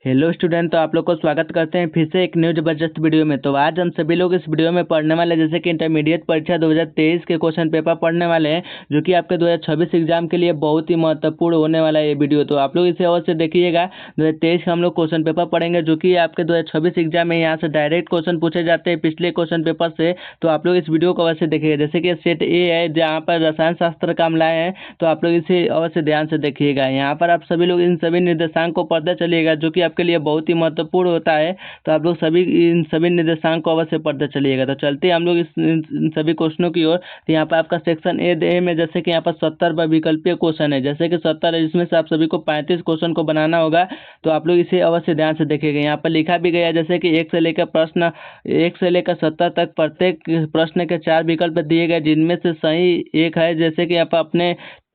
Hello student, तो आप लोग को स्वागत करते हैं फिर से एक न्यू जबरदस्त वीडियो में। तो आज हम सभी लोग इस वीडियो में पढ़ने वाले हैं जैसे कि इंटरमीडिएट परीक्षा 2023 के क्वेश्चन पेपर पढ़ने वाले हैं, जो कि आपके 2026 एग्जाम के लिए बहुत ही महत्वपूर्ण होने वाला है ये वीडियो। तो आप लोग इसे अवश्य देखिएगा। 2023 का हम लोग क्वेश्चन पेपर पढ़ेंगे, जो कि आपके 2026 एग्जाम में यहाँ से डायरेक्ट क्वेश्चन पूछे जाते हैं पिछले क्वेश्चन पेपर से। तो आप लोग इस वीडियो को अवश्य देखिएगा। जैसे कि सेट ए है, जहाँ पर रसायन शास्त्र का हम लाए हैं, तो आप लोग इसे अवश्य ध्यान से देखिएगा। यहाँ पर आप सभी लोग इन सभी निर्देशांक को पढ़ते चलिएगा, जो कि आपके लिए बहुत ही महत्वपूर्ण होता है। तो आप लोग सभी इन सभी निर्देशांक को अवश्य पढ़ते चलिएगा। तो चलते हैं हम लोग इन सभी क्वेश्चनों की ओर। तो यहाँ पर आपका सेक्शन ए में जैसे कि यहाँ पर 70 विकल्पीय क्वेश्चन है, जैसे कि 70 है, जिसमें से आप सभी को 35 क्वेश्चन को बनाना होगा। तो आप लोग इसे अवश्य ध्यान से देखिएगा। यहाँ पर लिखा भी गया है जैसे कि 1 से लेकर 70 तक प्रत्येक प्रश्न के 4 विकल्प दिए गए, जिनमें से सही एक है। जैसे कि आप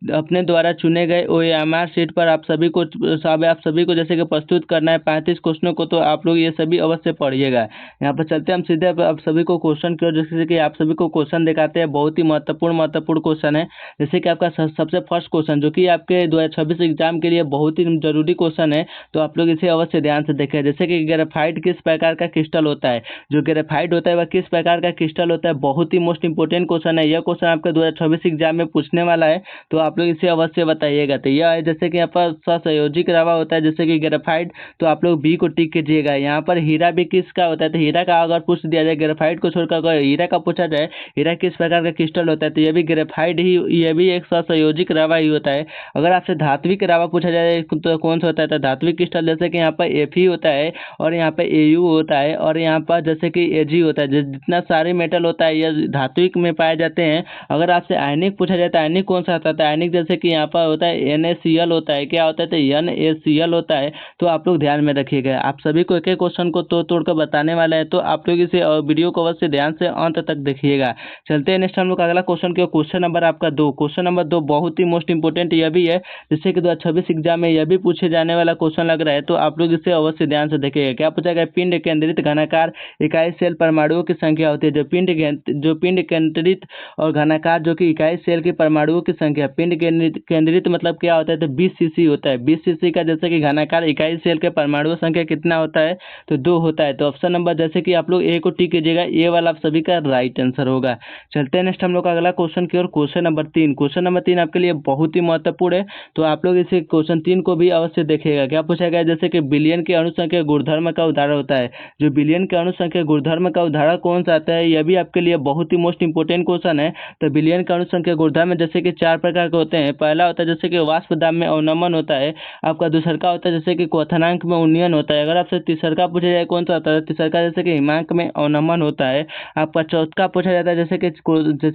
अपने द्वारा चुने गए OMR शीट पर आप सभी को जैसे कि प्रस्तुत करना है 35 क्वेश्चनों को। तो आप लोग ये सभी अवश्य पढ़िएगा। यहाँ पर चलते हम सीधे आप सभी को क्वेश्चन की ओर। जैसे कि आप सभी को क्वेश्चन दिखाते हैं, बहुत ही महत्वपूर्ण क्वेश्चन है। जैसे कि आपका सबसे फर्स्ट क्वेश्चन, जो कि आपके 2026 एग्जाम के लिए बहुत ही जरूरी क्वेश्चन है, तो आप लोग इसे अवश्य ध्यान से देखें। जैसे कि ग्रेफाइट किस प्रकार का क्रिस्टल होता है, जो ग्रेफाइट होता है वह किस प्रकार का क्रिस्टल होता है, बहुत ही मोस्ट इंपोर्टेंट क्वेश्चन है। यह क्वेश्चन आपके 2026 एग्जाम में पूछने वाला है, तो आप लोग इसे अवश्य बताइएगा। तो यह है जैसे कि यहाँ पर सहसंयोजिक रवा होता है, जैसे कि ग्रेफाइट, तो आप लोग बी को टिक कीजिएगा। यहाँ पर हीरा भी किसका होता है, तो हीरा का अगर पूछ दिया जाए, ग्रेफाइट को छोड़कर अगर हीरा का पूछा जाए, हीरा किस प्रकार का क्रिस्टल होता है, तो यह भी ग्रेफाइट ही, यह भी एक सहसंयोजिक रवा ही होता है। अगर आपसे धात्विक रवा पूछा जाए तो कौन सा होता है, तो धात्विक क्रिस्टल जैसे कि यहाँ पर Fe होता है, और यहाँ पे Au होता है, और यहाँ पर जैसे कि Ag होता है। जितना सारे मेटल होता है यह धात्विक में पाए जाते हैं। अगर आपसे आयनिक पूछा जाता है, आयनिक कौन सा आता है, आयनिक जैसे कि यहाँ पर होता है NaCl होता है। क्या होता है, तो NaCl होता है। तो आप लोग ध्यान में रखिएगा। आप सभी को एक एक क्वेश्चन को तोड़ कर बताने वाला है, तो आप लोग इसे वीडियो को अवश्य ध्यान से अंत तक देखिएगा। चलते हैं नेक्स्ट हम लोग अगला क्वेश्चन की। क्वेश्चन नंबर आपका 2। क्वेश्चन नंबर 2 बहुत ही मोस्ट इंपोर्टेंट यह भी है, जिससे कि 2026 एग्जाम में यह भी पूछे जाने वाला क्वेश्चन लग रहा है। तो आप लोग इसे अवश्य ध्यान से देखिएगा। क्या पूछा गया, पिंड केंद्रित घनाकार इकाई सेल परमाणुओं की संख्या होती है। जो पिंड केंद्रित और घनाकार, जो कि इकाई सेल के परमाणुओं की संख्या। पिंड केंद्रित मतलब क्या होता है, तो 20 cc होता है। 20 cc का जैसे कि घनाकार इकाई सेल के परमाणु संख्या कितना होता है, तो 2 होता है। तो ऑप्शन नंबर जैसे कि आप लोग ए को टिक कीजिएगा, ए वाला आप सभी का राइट आंसर होगा। चलते हैं नेक्स्ट हम लोग अगला क्वेश्चन की ओर। Question number 3। क्वेश्चन नंबर 3 आपके लिए बहुत ही महत्वपूर्ण है, तो आप लोग इसे क्वेश्चन 3 को भी अवश्य देखिएगा। क्या पूछा गया, जैसे कि बिलियन के अणुसंख्या गुणधर्म का उदाहरण होता है। जो बिलियन के अणुसंख्या गुणधर्म का उदाहरण कौन सा आता है, यह भी आपके लिए बहुत ही मोस्ट इंपोर्टेंट क्वेश्चन है। तो बिलियन का अणुसंख्या गुणधर्म जैसे कि 4 प्रकार के होते हैं। पहला होता है जैसे कि वाष्प दाब में अवनमन होता है। आपका दूसरा का होता है जैसे कि क्वथनांक में उन्नयन होता है। अगर आपसे तीसरा का पूछा जाए कौन सा होता है, तीसरा का जैसे कि हिमांक में अवनमन होता है। आपका चौथा पूछा जाता है जैसे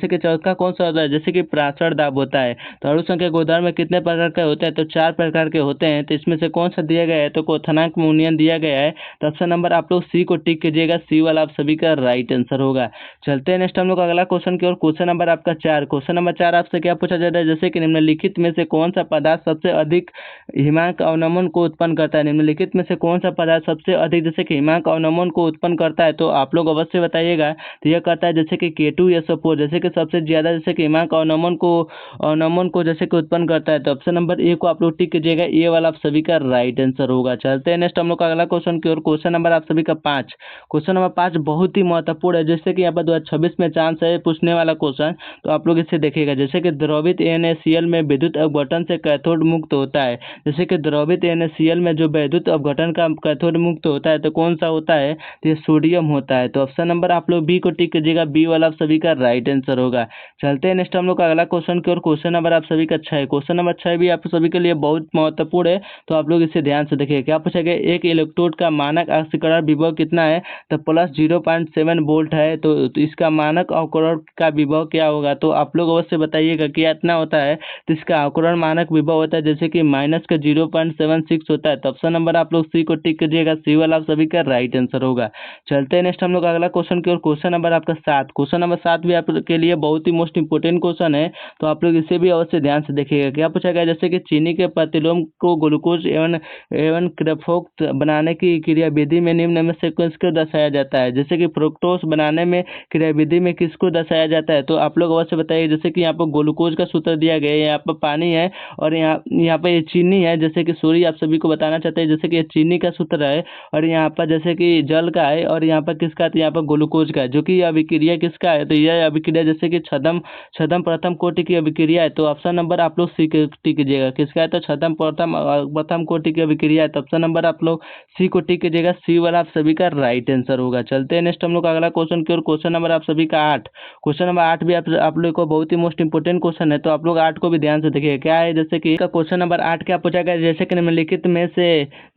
कि चौथा कौन सा होता है, जैसे कि प्राचर दाब होता है। तो अणुसंख्या गुणधर्म में कितने प्रकार के होते हैं, तो 4 प्रकार के होते हैं। तो इसमें से कौन सा दिया गया है, तो क्वथनांक में उन्नयन दिया गया है। तो ऑप्शन नंबर आप लोग सी को टिक कीजिएगा, सी वाला आप सभी का राइट आंसर होगा। चलते हैं नेक्स्ट हम लोग अगला क्वेश्चन की ओर। क्वेश्चन नंबर आपका 4। क्वेश्चन नंबर 4 आपसे क्या पूछा जाता है, जैसे कि निम्नलिखित में से कौन सा पदार्थ सबसे अधिक हिमांक अवनमन को उत्पन्न करता है। निम्नलिखित में से कौन सा पदार्थ सबसे अधिक जैसे कि हिमांक अवनमन को उत्पन्न करता है, तो आप लोग अवश्य बताइएगा। तो यह करता है जैसे कि K2SO4, जैसे कि सबसे ज्यादा जैसे कि हिमांक अवनमन को जैसे कि उत्पन्न करता है। तो ऑप्शन नंबर ए को आप लोग टिक कीजिएगा, ए वाला आप सभी का राइट आंसर होगा। चलते हैं नेक्स्ट हम लोग अगला क्वेश्चन की ओर। क्वेश्चन नंबर आप सभी का 5। क्वेश्चन नंबर 5 बहुत ही महत्वपूर्ण है, जैसे कि यहाँ पर 2026 में चांस है पूछने वाला क्वेश्चन। तो आप लोग इसे देखिएगा। जैसे कि द्रवित NaCl में विद्युत अपघटन से कैथोड मुक्त होता है। जैसे कि द्रवित NaCl में जो विद्युत अपघटन का कैथोड मुक्त होता है, तो कौन सा होता है, तो ये सोडियम होता है। तो ऑप्शन नंबर आप लोग बी को टिक कीजिएगा, बी वाला आप सभी का राइट आंसर होगा। चलते हैं नेक्स्ट हम लोग अगला क्वेश्चन की ओर। क्वेश्चन नंबर आप सभी का 6। क्वेश्चन नंबर 6 भी आप सभी के लिए बहुत महत्वपूर्ण है, तो आप लोग इसे ध्यान से देखिए। क्या पूछा गया, एक इलेक्ट्रोड का मानक ऑक्सीकरण विभव कितना है, तो प्लस 0.7 वोल्ट है। तो इसका मानक अवकरण का विभव क्या होगा, तो आप लोग अवश्य बताइएगा कि इतना होता है। तो इसका अवकरण मानक विभव होता है जैसे कि माइनस का 0.76 होता है। तो ऑप्शन नंबर आप लोग सी को टिक कीजिएगा, सी वाला आप सभी का राइट आंसर होगा। चलते हैं नेक्स्ट हम लोग अगला क्वेश्चन की ओर। क्वेश्चन नंबर आपका 7। क्वेश्चन नंबर 7 भी आपके लिए बहुत ही मोस्ट इंपोर्टेंट क्वेश्चन है, तो आप लोग इसे भी अवश्य ध्यान से देखिएगा। क्या पूछा गया, जैसे कि चीनी के प्रतिलोम को ग्लूकोज एवं क्रेफ्टोक्स बनाने की क्रियाविधि में निम्न में से किसको दर्शाया जाता है। जैसे कि फ्रुक्टोज बनाने में क्रियाविधि में किसको दर्शाया जाता है, तो आप लोग अवश्य बताइए। जैसे कि यहाँ पर ग्लूकोज का सूत्र दिया गया है। यहाँ पर पानी है और यहाँ पर ये चीनी है, जैसे कि सूर्य आप सभी को बताना चाहते हैं जैसे कि ये चीनी का सूत्र है और यहाँ पर जैसे कि जल का है और यहाँ पर किसका है, तो यहाँ पर ग्लूकोज का है, जो कि यह अभिक्रिया किसका है, तो यह अभिक्रिया जैसे कि छदम छदम प्रथम कोटि की अभिक्रिया है। तो ऑप्शन नंबर आप लोग सी टिक कीजिएगा, किसका है, तो छदम प्रथम कोटि की अभिक्रिया है। तो ऑप्शन नंबर आप लोग सी को टिक कीजिएगा, सी वाला आप सभी का राइट आंसर होगा। चलते हैं नेक्स्ट हम लोग अगला क्वेश्चन की ओर। क्वेश्चन नंबर आप सभी का 8। क्वेश्चन नंबर 8 भी आप लोग को बहुत ही मोस्ट इंपोर्टेंट क्वेश्चन है, तो आप लोग 8 को भी ध्यान से देखिए क्या है। जैसे कि क्वेश्चन नंबर 8 क्या पूछा गया, जैसे कि निम्नलिखित में से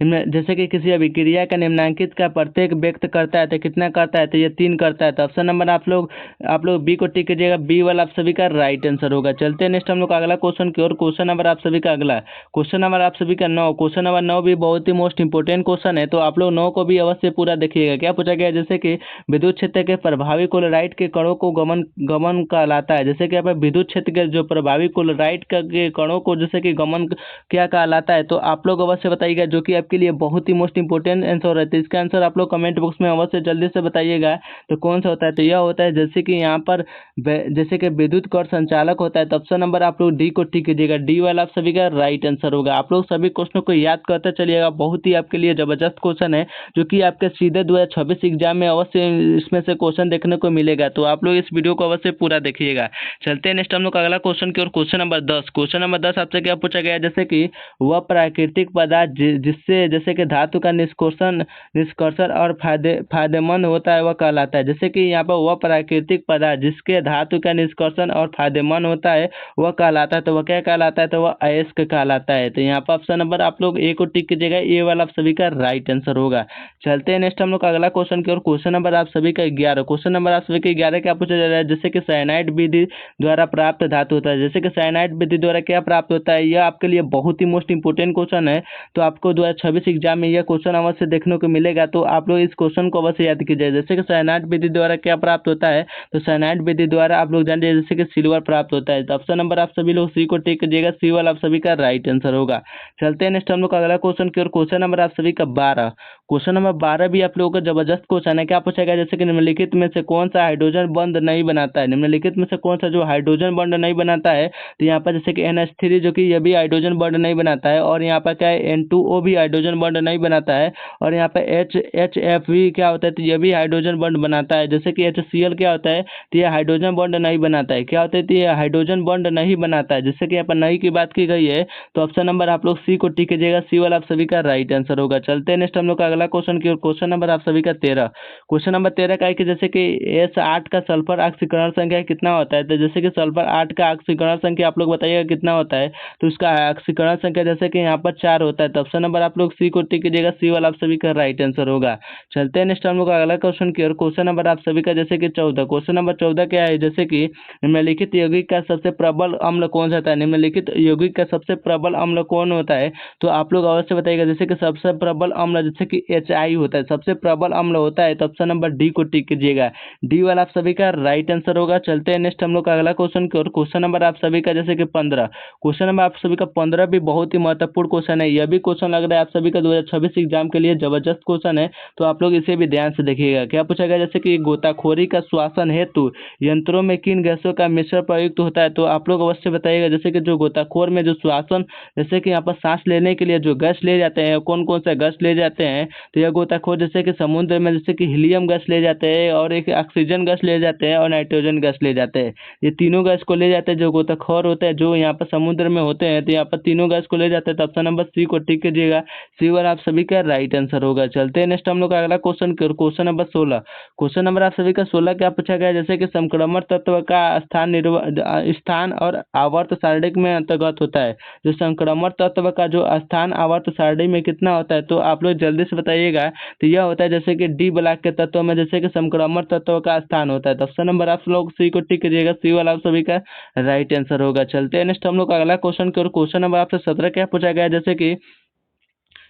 जैसे कि किसी अभिक्रिया का निम्नांकित का प्रत्येक व्यक्त करता है तो कितना करता है, तो ये 3 करता है। तो ऑप्शन नंबर आप लोग बी को टिक कीजिएगा, बी वाला आप सभी का राइट आंसर होगा। चलते हैं नेक्स्ट हम लोग अगला क्वेश्चन की ओर। क्वेश्चन नंबर आप सभी का अगला क्वेश्चन नंबर आप सभी का 9। क्वेश्चन नंबर 9 भी बहुत ही मोस्ट इंपोर्टेंट क्वेश्चन है, तो आप लोग 9 को भी अवश्य पूरा देखिएगा। क्या पूछा गया है, जैसे कि विद्युत क्षेत्र के प्रभावी क्लोराइड के कणों को गमन गमन कहलाता है। जैसे कि यहाँ पर विद्युत क्षेत्र के जो प्रभावी क्लोराइड के कणों को जैसे कि गमन क्या कहलाता है, तो आप लोग अवश्य बताइएगा, जो कि आपके लिए बहुत ही मोस्ट इंपोर्टेंट आंसर है। तो इसका आंसर आप लोग कमेंट बॉक्स में अवश्य जल्दी से बताइएगा, तो कौन सा होता है, तो यह होता है जैसे कि यहाँ पर जैसे कि विद्युत कर संचालक होता है। तो ऑप्शन नंबर आप लोग डी को टिक कीजिएगा, डी वाला आप सभी का राइट आंसर होगा। आप लोग सभी क्वेश्चनों को याद करते चलिएगा, बहुत ही आपके लिए जबरदस्त क्वेश्चन है, जो कि आपके सीधे 2026 एग्जाम में अवश्य इसमें से क्वेश्चन देखने को मिलेगा, तो आप लोग इस वीडियो को अवश्य पूरा देखिएगा। चलते हैं नेक्स्ट हम लोग अगला क्वेश्चन की ओर। Question number 10। क्वेश्चन नंबर 10 आपसे क्या पूछा गया है, जैसे कि वह प्राकृतिक पदार्थ जिससे जैसे कि धातु का निष्कर्षण और फायदेमंद होता है वह कहलाता है। जैसे कि यहाँ पर वह प्राकृतिक पदार्थ जिसके धातु का निष्कर्षण और फायदेमंद होता है वह कहलाता है, तो वह क्या कहलाता है, तो वह अयस्क कहलाता है। तो यहाँ पर ऑप्शन नंबर आप लोग ए को टिक कीजिएगा, ए वाला आप सभी का राइट आंसर होगा। चलते हैं नेक्स्ट हम लोग अगला क्वेश्चन की ओर। क्वेश्चन नंबर आप सभी का 11। क्वेश्चन नंबर आप सभी का 11 क्या पूछा जा रहा है, जैसे कि साइनाइड विधि द्वारा प्राप्त धातु होता है। जैसे कि साइनाइड विधि द्वारा क्या प्राप्त होता है, यह आपके लिए बहुत ही मोस्ट इंपोर्टेंट क्वेश्चन है, तो आपको 2026 एग्जाम में यह क्वेश्चन अवश्य देखने को मिलेगा, तो आप लोग इस क्वेश्चन को अवश्य याद कीजिए। जैसे कि साइनाइड विधि द्वारा क्या प्राप्त होता है, तो साइनाइड विधि द्वारा आप लोग जानते हैं जैसे कि सिल्वर प्राप्त होता है। तो ऑप्शन नंबर आप सभी लोग सी को टिक कीजिएगा, सी वाला आप सभी का राइट आंसर होगा। चलते हैं नेक्स्ट हम लोग अगला क्वेश्चन की ओर। क्वेश्चन नंबर आप सभी का 12। क्वेश्चन नंबर 12 भी आप लोगों का जबरदस्त क्वेश्चन है। क्या पूछा गया, जैसे कि निम्नलिखित में से कौन सा हाइड्रोजन बॉन्ड नहीं बनाता है। निम्नलिखित में से कौन सा जो हाइड्रोजन बॉन्ड नहीं बनाता है, तो यहाँ पर जैसे कि NH3 जो कि यह भी हाइड्रोजन बॉन्ड नहीं बनाता है, और यहाँ पर क्या है N2O भी हाइड्रोजन बॉन्ड नहीं बनाता है, और यहाँ पर HF भी क्या होता है, तो यह भी हाइड्रोजन बॉन्ड बनाता है। जैसे कि HCl क्या होता है, तो यह हाइड्रोजन बॉन्ड नहीं बनाता है। क्या होता है, तो यह हाइड्रोजन बॉन्ड नहीं बनाता है। जैसे कि यहाँ पर नहीं की बात की गई है, तो ऑप्शन नंबर आप लोग सी को टिक कीजिएगा, सी वाला आप सभी का राइट आंसर होगा। चलते हैं नेक्स्ट हम लोग का अगला क्वेश्चन की ओर। क्वेश्चन नंबर आप सभी का 13। क्वेश्चन नंबर 13 का है कि जैसे कि S8 का सल्फर ऑक्सीकरण संख्या कितना होता है, तो जैसे कि सल्फर 8 का ऑक्सीकरण संख्या आप लोग बताइएगा कितना होता है, तो उसका ऑक्सीकरण संख्या जैसे कि यहाँ पर 4 होता है। तो ऑप्शन नंबर आप लोग सी को टिक कीजिएगा, सी वाला आप सभी का राइट आंसर होगा। चलते हैं नेक्स्ट हम लोग का अगला क्वेश्चन की ओर। क्वेश्चन नंबर आप सभी का जैसे कि 14। क्वेश्चन नंबर 14 क्या है, जैसे कि निम्नलिखित यौगिक का सबसे प्रबल अम्ल कौन सा होता है। निम्नलिखित यौगिक का सबसे प्रबल अम्ल कौन होता है, तो आप लोग अवश्य बताइएगा। जैसे कि सबसे प्रबल अम्ल जैसे कि HI होता है, सबसे प्रबल अम्ल होता है, तो ऑप्शन नंबर डी को टिक कीजिएगा, डी वाला आप सभी का राइट आंसर होगा। चलते हैं नेक्स्ट हम लोग का अगला क्वेश्चन की ओर। क्वेश्चन नंबर आप सभी का जैसे कि 15। क्वेश्चन नंबर आप सभी का 15 भी बहुत ही महत्वपूर्ण क्वेश्चन है। यह भी क्वेश्चन लग रहा है आप सभी का 2026 एग्जाम के लिए जबरदस्त क्वेश्चन है, तो आप लोग इसे भी ध्यान से देखिएगा। क्या पूछा गया, जैसे कि गोताखोरी का श्वासन हेतु यंत्रों में किन गैसों का मिश्रण प्रयुक्त होता है, तो आप लोग अवश्य बताइएगा। जैसे कि जो गोताखोर में जो श्वासन जैसे कि यहाँ पर सांस लेने के लिए जो गैस ले जाते हैं, कौन कौन सा गैस ले जाते हैं, तो यह गोताखोर जैसे कि समुद्र में जैसे कि हीलियम गैस ले जाते हैं, और एक ऑक्सीजन गैस ले जाते हैं, और नाइट्रोजन गैस ले जाते हैं। ये तीनों गैस को ले जाते हैं जो गोताखोर होते हैं, जो यहाँ पर समुद्र में होते हैं, तो यहाँ पर तीनों गैस को ले जाते हैं। तो ऑप्शन नंबर सी को टिक कीजिएगा, सी वाला आप सभी का राइट आंसर होगा। चलते हैं नेक्स्ट हम लोग अगला क्वेश्चन की ओर। Question number 16। क्वेश्चन नंबर आप सभी का 16 क्या पूछा गया, जैसे कि संक्रमण तत्व का स्थान और आवर्त सारणी में अंतर्गत होता है। जो संक्रमण तत्व का जो स्थान आवर्त सारणी में कितना होता है, तो आप लोग जल्दी से बताइएगा। तो यह होता है जैसे कि डी ब्लॉक के तत्व में जैसे कि संक्रमण तत्व का स्थान होता है। तो ऑप्शन नंबर आप लोग सी को टिक कीजिएगा, सी वाला आप सभी का राइट आंसर होगा। चलते हैं नेक्स्ट हम लोग अगला क्वेश्चन की ओर। क्वेश्चन नंबर आपसे 17 क्या पूछा गया, जैसे कि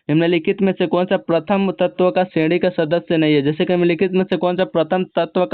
निम्नलिखित में से कौन सा प्रथम तत्व का श्रेणी का सदस्य नहीं है। जैसे कि निम्नलिखित में से कौन सा प्रथम तत्व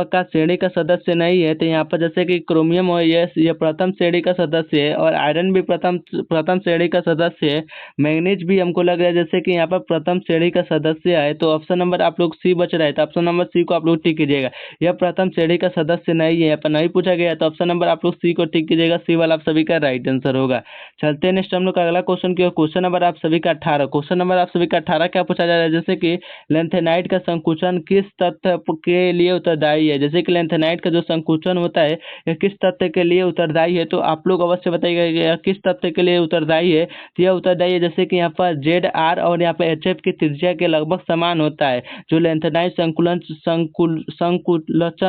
का श्रेणी का सदस्य नहीं है, तो यहाँ पर जैसे कि क्रोमियम हो, ये प्रथम श्रेणी का सदस्य है, और आयरन भी प्रथम श्रेणी का सदस्य है। मैग्नीज भी हमको लग रहा है जैसे कि यहाँ पर प्रथम श्रेणी का सदस्य है। तो ऑप्शन नंबर आप लोग सी बच रहा है, तो ऑप्शन नंबर सी को आप लोग टिक कीजिएगा। यह प्रथम श्रेणी का सदस्य नहीं है, यहाँ पर नहीं पूछा गया, तो ऑप्शन नंबर आप लोग सी को टिक कीजिएगा। सी वाला आप सभी का राइट आंसर होगा। चलते हैं नेक्स्ट हम लोग का अगला क्वेश्चन की ओर। क्वेश्चन नंबर आप सभी का 18। क्वेश्चन नंबर आप सभी का 18 क्या पूछा जा रहा है, जैसे कि लेंथेनाइट का संकुचन किस तत्व के लिए उत्तरदायी है। जैसे कि लेंथेनाइट का जो संकुचन होता है यह किस तत्व के लिए उत्तरदायी है, तो आप लोग अवश्य बताइएगा कि यह किस तत्व के लिए उत्तरदायी है। तो यह उत्तरदायी है जैसे कि यहाँ पर ZR और यहाँ पर HF की त्रिज्या के लगभग समान होता है जो लेंथेनाइट संकुचन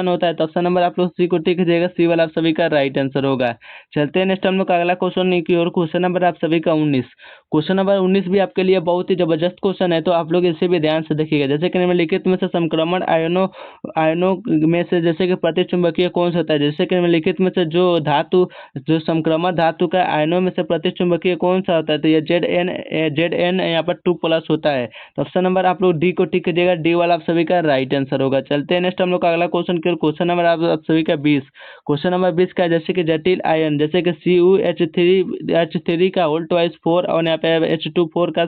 होता है। तो ऑप्शन नंबर आप लोग सी को टिक कीजिएगा। सी वाला आप सभी का राइट आंसर होगा। चलते हैं नेक्स्ट हम लोग का अगला क्वेश्चन की ओर। क्वेश्चन नंबर आप सभी का 19। क्वेश्चन नंबर 19 भी आपके लिए बहुत ही जबरदस्त क्वेश्चन है, तो आप लोग इसे भी ध्यान से देखिएगा। जैसे कि निम्नलिखित में से संक्रमण आयनों में से जैसे कि प्रतिचुंबकीय कौन सा होता है। जैसे कि निम्नलिखित में से जो संक्रमण धातु का आयनों में से प्रतिचुंबकीय कौन सा होता है, तो यह ZN यहाँ पर 2+ होता है। तो ऑप्शन नंबर आप लोग डी को टिक कीजिएगा। डी वाला आप सभी का राइट आंसर होगा। चलते हैं नेक्स्ट हम लोग का अगला क्वेश्चन की ओर। क्वेश्चन नंबर आप सभी का 20। क्वेश्चन नंबर 20 का जैसे कि जटिल आयन जैसे कि CuH3 का होल ट्वाइस 4 और यहाँ पे H2 4 का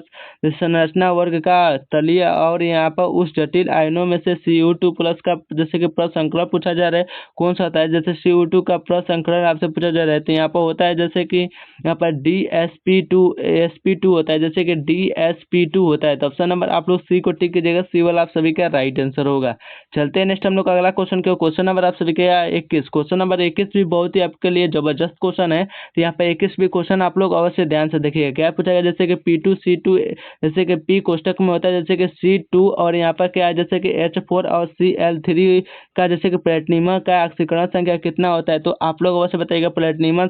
संरचना वर्ग का तलीय, और यहाँ पर उस जटिल आयनों में से Cu2+ का जैसे कि प्रसंकरण पूछा जा रहा है कौन सा होता है। जैसे Cu2 का प्रसंकरण आपसे पूछा जा रहा है, तो यहाँ पर होता है जैसे कि यहाँ पर sp2 होता है, जैसे कि DsP2 होता है। तो ऑप्शन नंबर आप लोग सी को टिक कीजिएगा। सी वाला आप सभी का राइट आंसर होगा। चलते हैं नेक्स्ट हम लोग का अगला क्वेश्चन के। क्वेश्चन नंबर आप सभी का 21। क्वेश्चन नंबर 21 भी बहुत ही आपके लिए जबरदस्त क्वेश्चन है, तो यहाँ पे 21 भी क्वेश्चन आप लोग अवश्य ध्यान से देखिएगा। क्या पूछा गया, जैसे कि P2C2 जैसे कि P कोष्टक में होता है जैसे कि C2, और यहाँ पर क्या है जैसे कि H4 और Cl3 का जैसे कि प्लेटिनम का ऑक्सीकरण संख्या कितना होता है। तो आप लोग अवश्य बताइएगा प्लेटिनम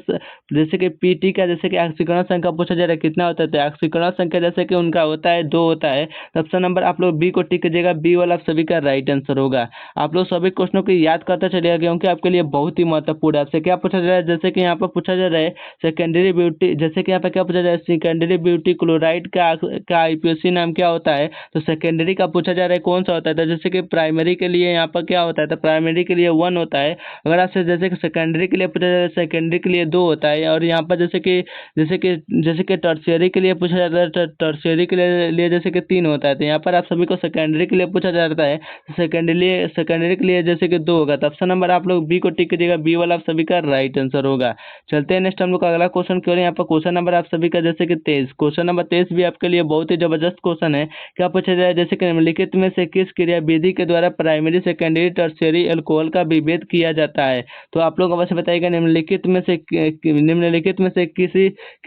जैसे कि Pt का जैसे कि ऑक्सीकरण संख्या पूछा जा रहा है कितना होता है, तो ऑक्सीकरण संख्या जैसे कि उनका होता है 2 होता है। तो ऑप्शन नंबर आप लोग बी को टिक कीजिएगा। बी वाला आप सभी का राइट आंसर होगा। आप लोग सभी क्वेश्चनों को याद करते चलिएगा क्योंकि आपके लिए बहुत ही महत्वपूर्ण है। आपसे क्या पूछा जा रहा है, जैसे कि यहाँ पर पूछा जा रहा है सेकेंडरी ब्यूटी, जैसे कि यहाँ पर क्या पूछा जा रहा है सेकेंडरी ब्यूटी क्लोराइड का IUPAC नाम क्या होता है। तो सेकेंडरी का पूछा जा रहा है कौन सा होता है, तो जैसे कि प्राइमरी के लिए यहाँ पर क्या होता है, तो प्राइमरी के लिए 1 होता है। अगर आपसे जैसे कि सेकेंडरी के लिए पूछा जा रहा है सेकेंडरी के लिए 2 होता है, और यहाँ पर जैसे कि टर्शियरी के लिए पूछा जाता है टर्शियरी के लिए जैसे कि 3 होता है। तो यहाँ पर आप सभी को सेकेंडरी के लिए पूछा जाता है सेकेंडरी के लिए जैसे कि 2 होगा। तो ऑप्शन नंबर आप लोग बी को टिक कीजिएगा। बी वाला आप सभी का राइट आंसर होगा। चलते हैं नेक्स्ट हम लोग का अगला क्वेश्चन की ओर। यहाँ पर क्वेश्चन नंबर आप सभी का जैसे कि 23। क्वेश्चन नंबर 23 भी आपके लिए बहुत ही जबरदस्त क्वेश्चन है। क्या पूछा जाए, जैसे कि निम्नलिखित में से किस क्रिया विधि के द्वारा प्राइमरी सेकेंडरी टर्शियरी अल्कोहल का विभेद किया जाता है। तो आप लोग अवश्य बताइएगा निम्नलिखित में से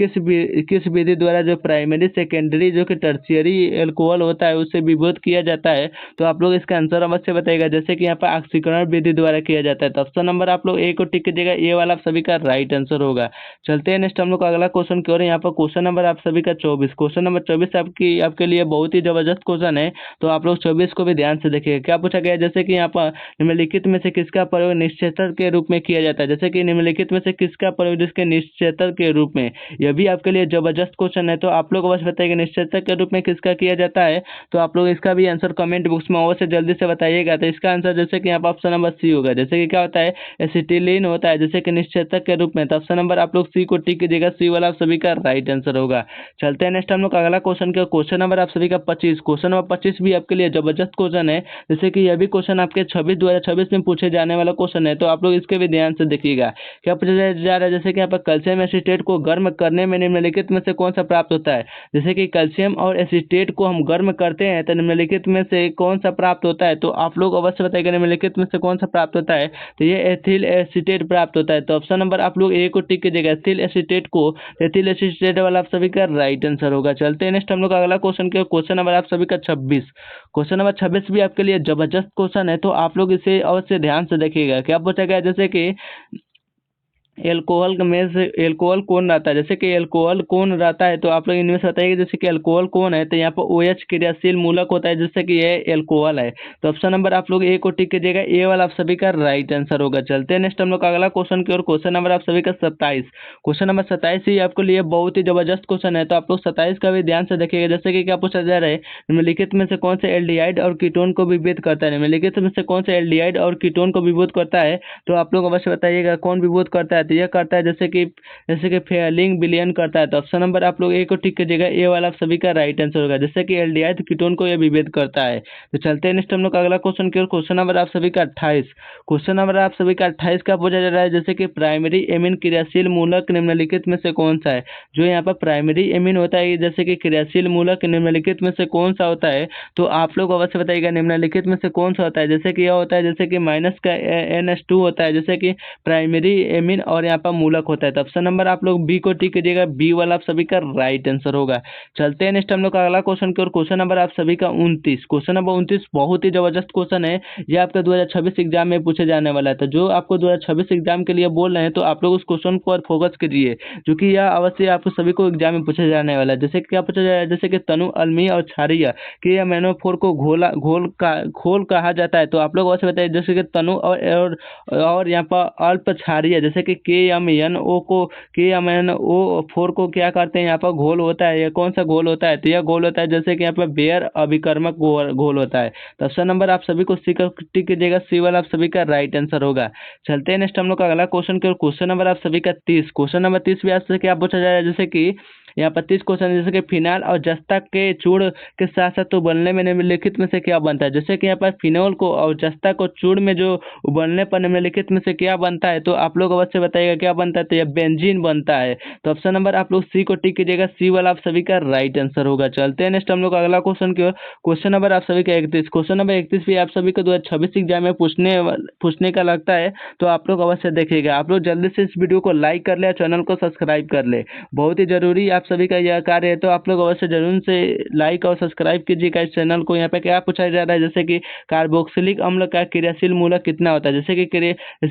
किस विधि द्वारा जो प्राइमरी सेकेंडरी जो कि टर्शियरी अल्कोहल होता है उससे विभेद किया जाता है। तो आप लोग इसका आंसर अवश्य बताइएगा। जैसे कि यहाँ पर ऑक्सीकरण विधि द्वारा किया जाता है। तो ऑप्शन नंबर आप लोग ए को टिक कीजिएगा। ए वाला आप सभी का राइट आंसर होगा। चलते हैं नेक्स्ट हम लोग का अगला क्वेश्चन की ओर। यहाँ पर क्वेश्चन नंबर आप सभी का 24। क्वेश्चन नंबर 24 आपके लिए बहुत ही जबरदस्त क्वेश्चन है, तो आप लोग 24 को भी ध्यान से देखिएगा। क्या पूछा गया, जैसे कि यहाँ पर निम्नलिखित में से किसका प्रयोग निश्चेतक के रूप में किया जाता है। जैसे कि निम्नलिखित में से किसका प्रयोग जिसके निश्चेतक के रूप में, यह भी आपके लिए जबरदस्त क्वेश्चन है। तो आप लोग अवश्य बताइएगा निश्चेतक के रूप में किसका किया जाता है। तो आप लोग इसका भी आंसर कमेंट बॉक्स में अवश्य जल्दी से बताइएगा। तो इसका आंसर जैसे कि यहाँ पर ऑप्शन नंबर सी होगा। जैसे कि क्या होता है एसिटिलीन होता है जैसे कि निश्चेतक के रूप में। तो ऑप्शन नंबर आप लोग सी को टिक कीजिएगा। सी वाला आप सभी का राइट आंसर होगा। चलते हैं नेक्स्ट हम लोग अगला क्वेश्चन का। क्वेश्चन नंबर आप सभी का 25। क्वेश्चन नंबर 25 भी आपके लिए जबरदस्त क्वेश्चन है, जैसे कि यह भी क्वेश्चन आपके 2026 में पूछे जाने वाला क्वेश्चन है। तो आप लोग इसके भी ध्यान से देखिएगा। क्या पूछा जा रहा है, जैसे कि यहाँ पर कैल्शियम एसीटेट को गर्म करने में निम्नलिखित में से कौन सा प्राप्त होता है। जैसे कि कैल्शियम और एसीटेट को हम गर्म करते हैं तो निम्नलिखित में से कौन सा प्राप्त होता है। तो आप लोग अवश्य बताइएगा निम्नलिखित में से कौन सा प्राप्त होता है। तो ये एथिल एसीटेट प्राप्त होता है। तो ऑप्शन नंबर आप लोग ए को टिक कीजिएगा। एथिल एसीटेट वाला आप सभी का राइट आंसर होगा। चलते हैं नेक्स्ट हम लोग अगला क्वेश्चन के। क्वेश्चन नंबर आप सभी का 26। क्वेश्चन नंबर 26 भी आपके लिए जबरदस्त क्वेश्चन है, तो आप लोग इसे अवश्य ध्यान से देखिएगा। क्या पूछा गया, जैसे कि एल्कोहल में से एल्कोहल कौन रहता है, जैसे कि एल्कोहल कौन रहता है, तो आप लोग इनमें से बताइए। जैसे कि एल्कोहल कौन है, तो यहाँ पर OH क्रियाशील मूलक होता है, जैसे कि ये एल्कोहल है। तो ऑप्शन नंबर आप लोग ए को टिक कीजिएगा, ए वाला आप सभी का राइट आंसर होगा। चलते हैं नेक्स्ट हम लोग का अगला क्वेश्चन की ओर। क्वेश्चन नंबर आप सभी का 27। क्वेश्चन नंबर 27 ही आपके लिए बहुत ही जबरदस्त क्वेश्चन है, तो आप लोग 27 का भी ध्यान से देखिएगा। जैसे कि क्या पूछा जा रहा है, निम्नलिखित में से कौन से एल्डिहाइड और कीटोन को विभेद करता है। निम्नलिखित में से कौन से एल्डिहाइड और कीटोन को विभेद करता है, तो आप लोग अवश्य बताइएगा कौन विभेद करता है। तो यह करता है जैसे कि फेयरलिंग विलयन करता है। तो ऑप्शन नंबर आप लोग ए को टिक कीजिएगा, ए वाला आप सभी का राइट आंसर होगा। जैसे कि एल्डिहाइड कीटोन को यह विभेद करता है। तो चलते हैं नेक्स्ट हम लोग का अगला क्वेश्चन की ओर। क्वेश्चन नंबर आप सभी का 28। क्वेश्चन नंबर आप सभी का 28 का पूछा जा रहा है, जैसे कि प्राइमरी एमिन क्रियाशील मूलक निम्नलिखित में से कौन सा है। जो यहाँ पर प्राइमरी एमिन होता है, जैसे कि क्रियाशील मूलक निम्नलिखित में से कौन सा होता है, तो आप लोग अवश्य बताइएगा निम्नलिखित में से कौन सा होता है। जैसे कि यह होता है, जैसे कि माइनस का NH2 होता है, जैसे कि प्राइमरी एमिन और यहाँ पर मूलक होता है। तो ऑप्शन नंबर आप लोग बी को टिक कीजिएगा, बी वाला आप सभी का राइट आंसर होगा। चलते हैं नेक्स्ट हम लोग का अगला क्वेश्चन की ओर। क्वेश्चन नंबर आप सभी का 29। क्वेश्चन नंबर 29 बहुत ही जबरदस्त क्वेश्चन है, ये आपका 2026 एग्जाम में पूछे जाने वाला है। तो जो आपको 2026 एग्जाम के लिए बोल रहे हैं, तो आप लोग उस क्वेश्चन पर फोकस कीजिए, क्योंकि यह अवश्य आपको सभी को एग्जाम में पूछे जाने वाला है। जैसे कि क्या पूछा जाए, जैसे कि तनु, अलमी और क्षारीय के यह मैनोफोर को घोल कहा जाता है। तो आप लोग अवश्य बताइए, जैसे कि तनु और यहाँ पर अल्प क्षारीय, जैसे कि KMnO4 को क्या करते हैं, यहाँ पर घोल होता है। यह कौन सा घोल होता है, तो यह घोल होता है जैसे कि यहाँ पर बेयर अभिकर्मक घोल होता है। तो ऑप्शन नंबर आप सभी को सी का टिक कीजिएगा, सी वाला आप सभी का राइट आंसर होगा। चलते हैं नेक्स्ट हम लोग का अगला क्वेश्चन की ओर। क्वेश्चन नंबर आप सभी का 30। क्वेश्चन नंबर 30 भी आपसे क्या पूछा जाएगा, जैसे कि यहाँ पर 30 क्वेश्चन, जैसे कि फिनाइल और जस्ता के चूड़ के साथ साथ तो बनने में निम्नलिखित में से क्या बनता है। जैसे कि यहाँ पर फिनोल को और जस्ता को चूड़ में जो उबलने पर निम्नलिखित में से क्या बनता है, तो आप लोग अवश्य बताइएगा क्या बनता है, तो यह बेंजीन बनता है। तो ऑप्शन नंबर आप लोग सी को टिक कीजिएगा, सी वाला आप सभी का राइट आंसर होगा। चलते हैं नेक्स्ट हम लोग अगला क्वेश्चन की ओर। क्वेश्चन नंबर आप सभी का 31। क्वेश्चन नंबर 31 भी आप सभी को 2026 एग्जाम में पूछने का लगता है, तो आप लोग अवश्य देखिएगा। आप लोग जल्दी से इस वीडियो को लाइक कर ले और चैनल को सब्सक्राइब कर ले, बहुत ही जरूरी आप सभी का यह कार्य है। तो आप लोग अवश्य जरूर से लाइक और सब्सक्राइब कीजिएगा इस चैनल को। यहाँ पे क्या पूछा जा रहा है, जैसे कि कार्बोक्सिलिक अम्ल का क्रियाशील मूलक कितना होता है। जैसे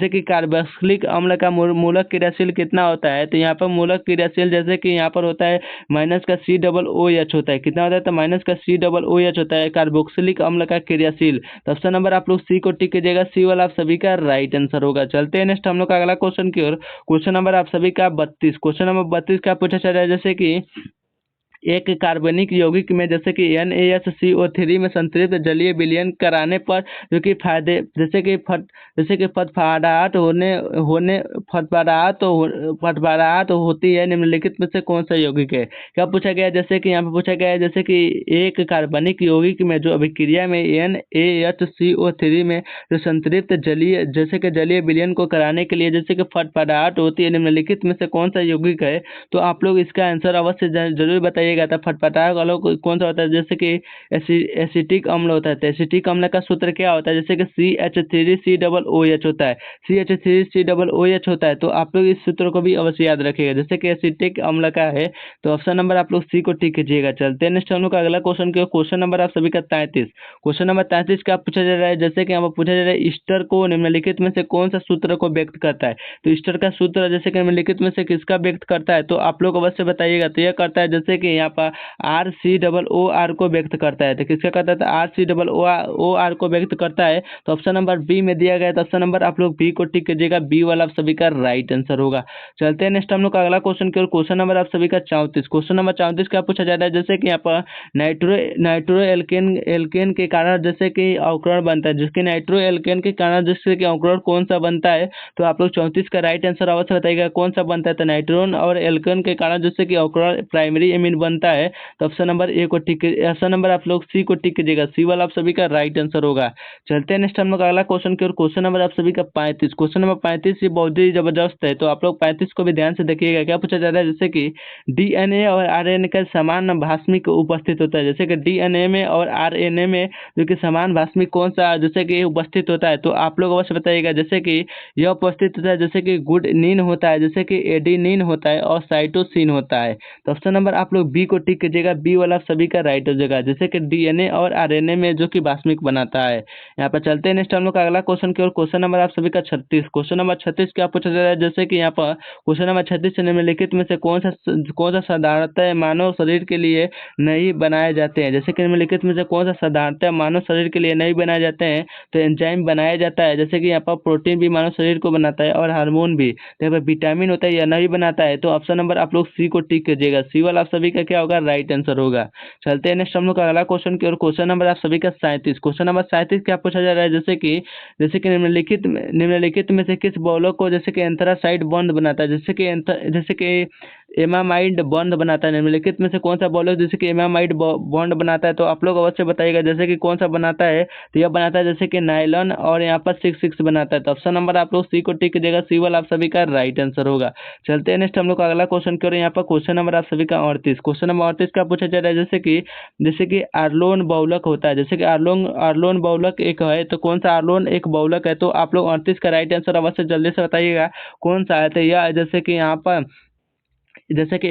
कि कार्बोक्सिलिक अम्ल का मूलक क्रियाशील कितना होता है, तो यहाँ पर मूलक क्रियाशील जैसे कि यहाँ पर होता है माइनस का COOH होता है। कितना होता है, तो माइनस का COOH होता है कार्बोक्सिलिक अम्ल का क्रियाशील। तो ऑप्शन नंबर आप लोग सी को टिक कीजिएगा, सी वाला आप सभी का राइट आंसर होगा। चलते हैं नेक्स्ट हम लोग का अगला क्वेश्चन की ओर। क्वेश्चन नंबर आप सभी का 32। क्वेश्चन नंबर 32 का पूछा जा रहा है, जैसे कि एक कार्बनिक यौगिक में, जैसे कि NaCO3 में संतृप्त जलीय विलयन कराने पर जो कि फायदे, जैसे कि फटफड़ाहट होती है, निम्नलिखित में से कौन सा यौगिक है। क्या पूछा गया है, जैसे कि यहाँ पे पूछा गया है, जैसे कि एक कार्बनिक यौगिक में जो अभिक्रिया में NaCO3 में जो संतृप्त जलीय विलयन को कराने के लिए जैसे कि फटफड़ाहट होती है, निम्नलिखित में से कौन सा यौगिक है। तो आप लोग इसका आंसर अवश्य जरूर बताइएगा। था फटफटाहट वाला कौन सा होता है, जैसे कि एसिटिक अम्ल होता है। तो एसिटिक अम्ल का सूत्र क्या होता है, जैसे कि CH3COOH होता है। CH3COOH होता है। तो आप लोग इस सूत्र को भी अवश्य याद रखिएगा, जैसे कि एसिटिक अम्ल का है। तो ऑप्शन नंबर आप लोग सी को टिक कीजिएगा। चलते हैं नेक्स्ट हम लोग का अगला क्वेश्चन के। क्वेश्चन नंबर आप सभी का 33। क्वेश्चन नंबर 33 का पूछा जा रहा है, जैसे कि यहाँ पूछा जा रहा है ईस्टर को निम्नलिखित में से कौन सा सूत्र को व्यक्त करता है। तो ईस्टर का सूत्र जैसे कि निम्नलिखित में से किसका व्यक्त करता है, तो आप लोग अवश्य बताइएगा। तो यह करता है जैसे कि यहाँ पर RCOOR को व्यक्त करता है। तो किसका करता है, तो RCOOR को व्यक्त करता है। तो ऑप्शन नंबर बी में दिया गया है। तो ऑप्शन नंबर आप लोग बी को टिक कीजिएगा, बी वाला आप सभी का राइट आंसर होगा। चलते हैं नेक्स्ट हम लोग का अगला क्वेश्चन की ओर। क्वेश्चन नंबर आप सभी का 34। क्वेश्चन नंबर 34 का पूछा जा रहा है, जैसे कि यहाँ पर नाइट्रो एल्केन के कारण जैसे कि अवकरण बनता है, जिसके नाइट्रो एल्केन के कारण जैसे कि अवकरण कौन सा बनता है। तो आप लोग 34 का राइट आंसर अवश्य बताइएगा कौन सा बनता है। तो नाइट्रोन और एल्केन के कारण जैसे कि अवकरण प्राइमरी एमीन बनता है। तो ऑप्शन नंबर ए को टिक, ऑप्शन नंबर आप लोग सी को टिक कीजिएगा, सी वाला आप सभी का राइट आंसर होगा। चलते हैं नेक्स्ट हम लोग अगला क्वेश्चन की ओर। क्वेश्चन नंबर आप सभी का 35। क्वेश्चन नंबर 35 ये बहुत ही जबरदस्त है, तो आप लोग 35 को भी ध्यान से देखिएगा। क्या पूछा जा रहा है, जैसे कि DNA और RNA का समान भास्मिक उपस्थित होता है। जैसे कि DNA में और RNA में जो कि समान भास्मिक कौन सा जैसे कि उपस्थित होता है। तो आप लोग अवश्य बताइएगा, जैसे कि यह उपस्थित होता है जैसे कि गुडनिन होता है, जैसे कि एडिनिन होता है और साइटोसिन होता है। तो ऑप्शन नंबर आप लोग बी को टिक कीजिएगा, बी वाला आप सभी का राइट हो जाएगा, जैसे कि डीएनए और आरएनए में जो कि बास्मिक बनाता है। यहाँ पर चलते हैं नेक्स्ट हम लोग का अगला क्वेश्चन की ओर। क्वेश्चन नंबर आप सभी का 36। क्वेश्चन नंबर 36 क्या पूछा जा रहा है, जैसे कि यहाँ पर क्वेश्चन नंबर 36 से निम्नलिखित में से कौन सा साधारणतः मानव शरीर के लिए नहीं बनाए जाते हैं। जैसे कि निम्नलिखित में से कौन सा साधारणतः मानव शरीर के लिए नहीं बनाए जाते हैं, तो एंजाइम बनाया जाता है। जैसे कि यहाँ पर प्रोटीन भी मानव शरीर को बनाता है और हार्मोन भी। तो यहाँ पर विटामिन होता है या नहीं बनाता है, तो ऑप्शन नंबर आप लोग सी को टिक कीजिएगा, सी वाला आप सभी का क्या होगा, राइट आंसर होगा। चलते हैं नेक्स्ट हम लोग का अगला क्वेश्चन की ओर। क्वेश्चन नंबर आप सभी का 37। क्वेश्चन नंबर 37 क्या पूछा जा रहा है, जैसे कि निम्नलिखित में से किस बहुलक को जैसे कि एंथ्रासाइड बॉन्ड बनाता है। जैसे कि एमामाइड बॉन्ड बनाता है। निम्नलिखित में से कौन सा बहुलक जैसे कि एमामाइड बॉन्ड बनाता है, तो आप लोग अवश्य बताइएगा जैसे कि कौन सा बनाता है। तो यह बनाता है जैसे कि नायलॉन और यहाँ पर 6 बनाता है। तो ऑप्शन नंबर आप लोग सी को टिक कीजिएगा, सी वाला आप सभी का राइट आंसर होगा। चलते हैं नेक्स्ट हम लोग का अगला क्वेश्चन की ओर। यहाँ पर क्वेश्चन नंबर आप सभी का 38। क्वेश्चन नंबर 38 का पूछा जा रहा है, जैसे कि आर्लोन बहुलक होता है। जैसे कि आर्लोन बहुलक एक है, तो कौन सा आर्लोन एक बहुलक है, तो आप लोग 38 का राइट आंसर अवश्य जल्दी से बताइएगा कौन सा है। तो यह जैसे कि यहाँ पर जैसे कि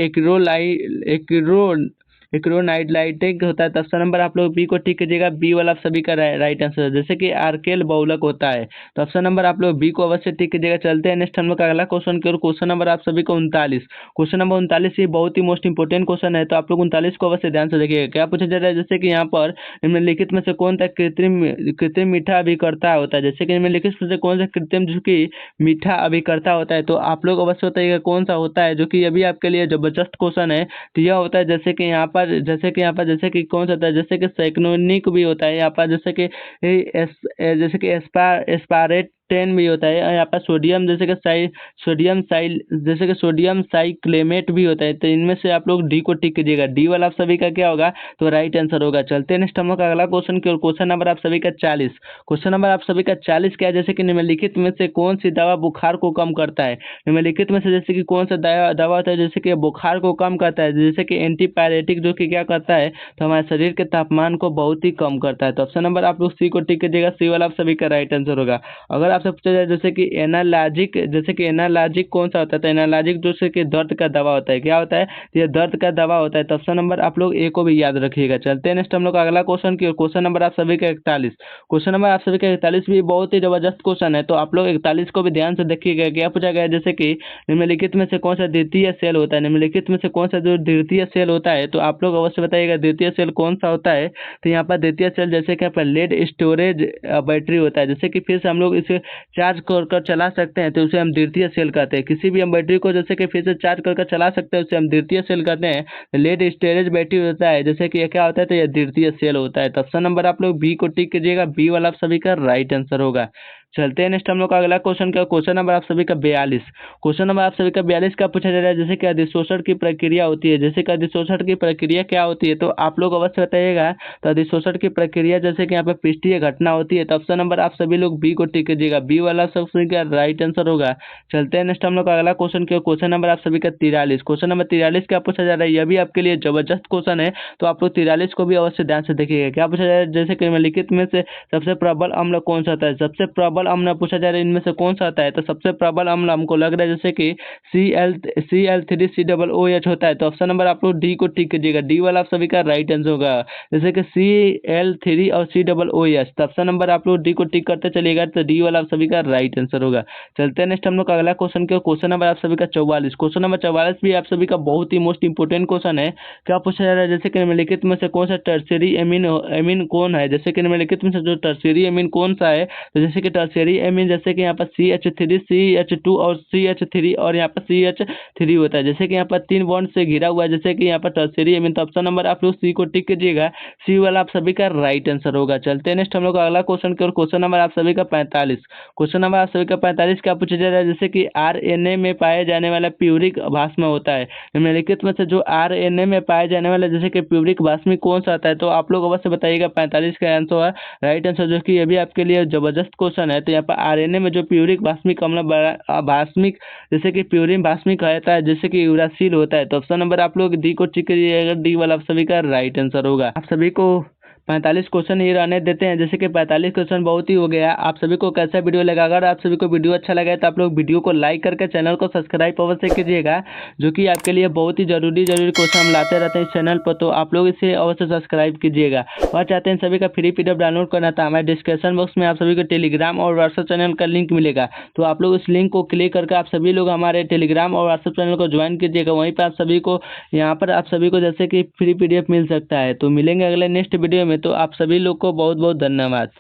एक्रोनाइडलाइटिक होता है। तो ऑप्शन नंबर आप लोग बी को टिक कीजिएगा, बी वाला आप सभी का राइट आंसर है। जैसे कि आर्केल बहुलक होता है, तो ऑप्शन नंबर आप लोग बी को अवश्य टिक कीजिएगा। चलते हैं नेक्स्ट हम लोग का अगला क्वेश्चन की ओर। क्वेश्चन नंबर आप सभी को 39। क्वेश्चन नंबर 39 ये बहुत ही मोस्ट इंपोर्टेंट क्वेश्चन है, तो आप लोग 39 को अवश्य ध्यान से देखिएगा। क्या पूछा जा रहा है, जैसे कि यहाँ पर निम्नलिखित में से कौन सा कृत्रिम मीठा अभिकर्ता होता है। जैसे कि निम्नलिखित में से कौन सा कृत्रिम जो कि मीठा अभिकर्ता होता है, तो आप लोग अवश्य बताइएगा कौन सा होता है, जो कि अभी आपके लिए जबरदस्त क्वेश्चन है। तो यह होता है जैसे कि कौन सा होता है, जैसे कि साइक्लोनिक भी होता है यहाँ पर, जैसे कि एस्पारेटेन भी होता है यहाँ पर, सोडियम साइक्लेमेट भी होता है। तो इनमें से आप लोग डी को टिक कीजिएगा, डी वाला आप सभी का क्या होगा, तो राइट आंसर होगा। चलते हैं नेक्स्ट हम लोग का अगला क्वेश्चन की ओर। क्वेश्चन नंबर आप सभी का 40। क्वेश्चन नंबर आप सभी का 40 क्या है, जैसे कि निम्नलिखित में से कौन सी दवा बुखार को कम करता है। निम्नलिखित में से जैसे कि कौन सा दवा होता है जैसे कि बुखार को कम करता है, जैसे कि एंटीपायरेटिक जो कि क्या करता है, तो हमारे शरीर के तापमान को बहुत ही कम करता है। तो ऑप्शन नंबर आप लोग सी को टिक कीजिएगा, सी वाला आप सभी का राइट आंसर होगा। अगर आपसे पूछा जाए जैसे कि एनालॉजिक कौन सा होता है, तो एनालॉजिक जैसे कि दर्द का दवा होता है, क्या होता है, तो ये दर्द का दवा होता है। तो ऑप्शन नंबर आप लोग ए को भी याद रखिएगा। चलते हैं नेक्स्ट हम लोग का अगला क्वेश्चन की ओर। क्वेश्चन नंबर आप सभी का 41। क्वेश्चन नंबर आप सभी का 41 भी बहुत ही जबरदस्त क्वेश्चन है, तो आप लोग 41 को भी ध्यान से देखिएगा। क्या पूछा गया है, जैसे कि निम्नलिखित में से कौन सा द्वितीय सेल होता है। निम्नलिखित में से कौन सा जो द्वितीय सेल होता है, तो आप लोग अवश्य बताइएगा द्वितीय सेल कौन सा होता है। तो यहाँ पर द्वितीय सेल जैसे कि यहाँ पर लेड स्टोरेज बैटरी होता है, जैसे कि फिर से हम लोग इसे चार्ज कर चला सकते हैं, तो उसे हम द्वितीय सेल कहते हैं। किसी भी हम बैटरी को जैसे कि फिर से चार्ज कर चला सकते हैं, उसे हम द्वितीय सेल कहते हैं। लेड स्टोरेज बैटरी होता है, जैसे कि यह क्या होता है, तो यह द्वितीय सेल होता है। तो ऑप्शन नंबर आप लोग बी को टिक कीजिएगा, बी वाला आप सभी का राइट आंसर होगा। चलते हैं नेक्स्ट हम लोग का अगला क्वेश्चन क्या, क्वेश्चन नंबर आप सभी का 42। क्वेश्चन नंबर आप सभी का 42 का पूछा जा रहा है, जैसे कि अधिशोषण की प्रक्रिया होती है। जैसे कि अधिशोषण की प्रक्रिया क्या होती है, तो आप लोग अवश्य बताइएगा। तो अधिशोषण की प्रक्रिया जैसे कि यहाँ पे पृष्ठीय घटना होती है। तो ऑप्शन नंबर आप सभी लोग बी को टिक कीजिएगा, बी वाला सब सभी का राइट आंसर होगा। चलते हैं नेक्स्ट हम लोग का अगला क्वेश्चन क्या, क्वेश्चन नंबर आप सभी का 43। क्वेश्चन नंबर 43 क्या पूछा जा रहा है, यह भी आपके लिए जबरदस्त क्वेश्चन है, तो आप लोग 43 को भी अवश्य ध्यान से देखिएगा। क्या पूछा जा रहा है, जैसे कि निम्नलिखित में से सबसे प्रबल अम्ल कौन सा होता है। सबसे प्रबल अम्ल पूछा जा रहा है, इनमें से कौन सा आता है, तो सबसे प्रबल अम्ल हमको लग रहा है जैसे कि Cl3COOH होता है। तो ऑप्शन नंबर आप लोग डी को टिक कीजिएगा, डी वाला आप सभी का राइट आंसर होगा। जैसे कि Cl3 और COOH, तो ऑप्शन नंबर आप लोग डी को टिक करते चलिएगा, तो डी वाला आप सभी का राइट आंसर होगा। चलते हैं नेक्स्ट हम लोग का अगला क्वेश्चन क्या, क्वेश्चन नंबर आप सभी का 44। क्वेश्चन नंबर 44 भी आप सभी का बहुत ही मोस्ट इंपोर्टेंट क्वेश्चन है। क्या पूछा जा रहा है, जैसे कि निम्नलिखित में से कौन सा टर्शियरी एमीन कौन है। जैसे कि निम्नलिखित में से जो टर्शियरी एमीन कौन सा है, तो जैसे कि टर्शियरी एमीन जैसे कि यहाँ पर CH3 CH2 और CH3 और यहाँ पर CH3 होता है। जैसे कि यहाँ पर 3 बॉन्ड से घिरा हुआ है, जैसे कि यहाँ पर टर्शियरी एमीन। तो ऑप्शन नंबर आप लोग सी को टिक कीजिएगा, सी वाला आप सभी का राइट आंसर होगा। चलते हैं नेक्स्ट हम लोग का अगला क्वेश्चन की ओर। क्वेश्चन नंबर आप सभी का 45। क्वेश्चन नंबर आप सभी का 45 क्या पूछा जा रहा है, जैसे कि RNA में पाए जाने वाला प्यूरिक भस्म होता है। निम्नलिखित में से जो RNA में पाए जाने वाला जैसे कि प्यूरिक भस्म कौन सा आता है, तो आप लोग अवश्य बताइएगा। 45 का आंसर है राइट आंसर, जो कि ये भी आपके लिए जबरदस्त क्वेश्चन है। तो यहाँ पर RNA में जो प्यूरिक भास्मिक अम्ल भास्मिक जैसे कि प्यूरिन भास्मिक रहता है, जैसे कि यूरासिल होता है। तो ऑप्शन नंबर आप लोग डी को टिक करिएगा, डी वाला आप सभी का राइट आंसर होगा। आप सभी को 45 क्वेश्चन ही रहने देते हैं, जैसे कि 45 क्वेश्चन बहुत ही हो गया। आप सभी को कैसा वीडियो लगा? अगर आप सभी को वीडियो अच्छा लगा तो आप लोग वीडियो को लाइक करके चैनल को सब्सक्राइब अवश्य कीजिएगा, जो कि आपके लिए बहुत ही जरूरी क्वेश्चन हम लाते रहते हैं इस चैनल पर, तो आप लोग इसे अवश्य सब्सक्राइब कीजिएगा। और चाहते हैं सभी का फ्री PDF डाउनलोड करना था, हमारे डिस्क्रिप्शन बॉक्स में आप सभी को टेलीग्राम और व्हाट्सएप चैनल का लिंक मिलेगा, तो आप लोग उस लिंक को क्लिक करके आप सभी लोग हमारे टेलीग्राम और व्हाट्सएप चैनल को ज्वाइन कीजिएगा। वहीं पर आप सभी को यहाँ पर आप सभी को जैसे कि फ्री PDF मिल सकता है। तो मिलेंगे अगले नेक्स्ट वीडियो में, तो आप सभी लोग को बहुत बहुत धन्यवाद।